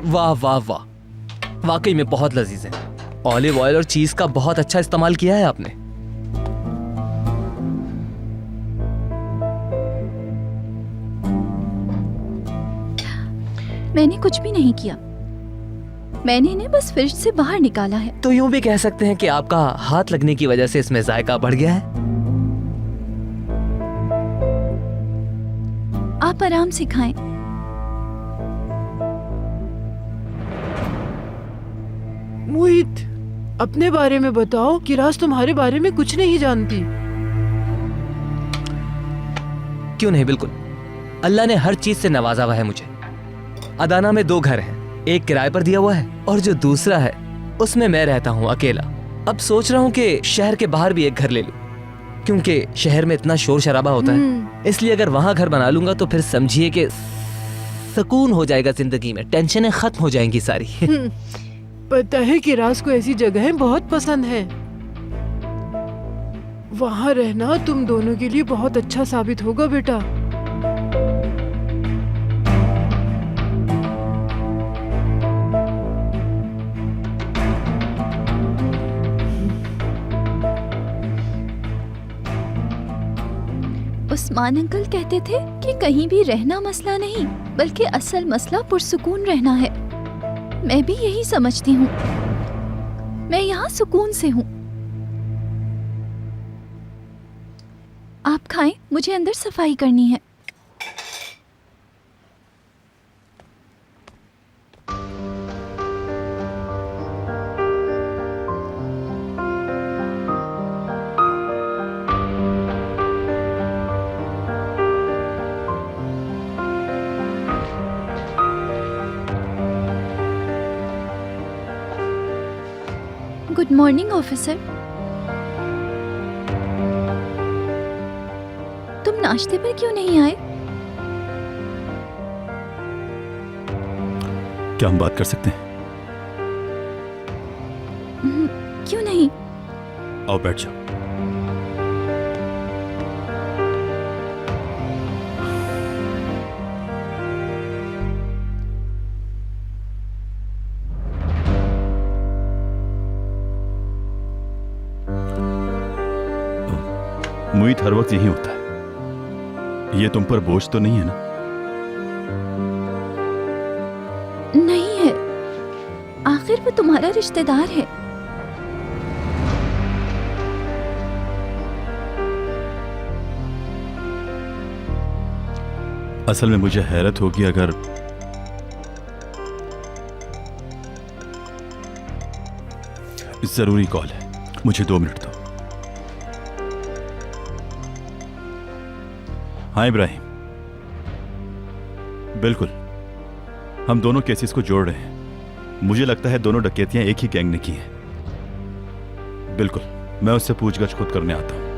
वाह वाह वाह, वाकई में बहुत लजीज है। ऑलिव ऑयल और चीज का बहुत अच्छा इस्तेमाल किया है आपने। मैंने कुछ भी नहीं किया, मैंने इन्हें बस फ्रिज से बाहर निकाला है। तो यूं भी कह सकते हैं कि आपका हाथ लगने की वजह से इसमें जायका बढ़ गया है। आप आराम से खाएं। मोहित, अपने बारे में बताओ। किरास तुम्हारे बारे में कुछ नहीं जानती। क्यों नहीं, बिल्कुल। अल्लाह ने हर चीज से नवाजा हुआ है मुझे। अदाना में 2 घर हैं, एक किराए पर दिया हुआ है और जो दूसरा है उसमें मैं रहता हूँ अकेला। अब सोच रहा हूँ कि शहर के बाहर भी एक घर ले लूं, क्योंकि शहर में इतना शोर शराबा होता है। इसलिए अगर वहां घर बना लूंगा तो फिर समझिए कि सुकून हो जाएगा जिंदगी में, टेंशनें खत्म हो जाएंगी सारी। पता है किरास को ऐसी जगहें बहुत पसंद है। वहाँ रहना तुम दोनों के लिए बहुत अच्छा साबित होगा बेटा। उस्मान अंकल कहते थे कि कहीं भी रहना मसला नहीं, बल्कि असल मसला पुरसुकून रहना है। मैं भी यही समझती हूँ। मैं यहाँ सुकून से हूँ। आप खाएं, मुझे अंदर सफाई करनी है। Good morning officer. तुम नाश्ते पर क्यों नहीं आए? क्या हम बात कर सकते हैं? क्यों नहीं? आओ बैठ जाओ। मोहित, हर वक्त यही होता है। ये तुम पर बोझ तो नहीं है ना? नहीं है, आखिर वो तुम्हारा रिश्तेदार है। असल में मुझे हैरत होगी अगर जरूरी कॉल है, मुझे 2 मिनट दो। हाँ इब्राहिम, बिल्कुल, हम दोनों केसेस को जोड़ रहे हैं। मुझे लगता है दोनों डकैतियां एक ही गैंग ने की हैं। बिल्कुल, मैं उससे पूछगछ खुद करने आता हूं।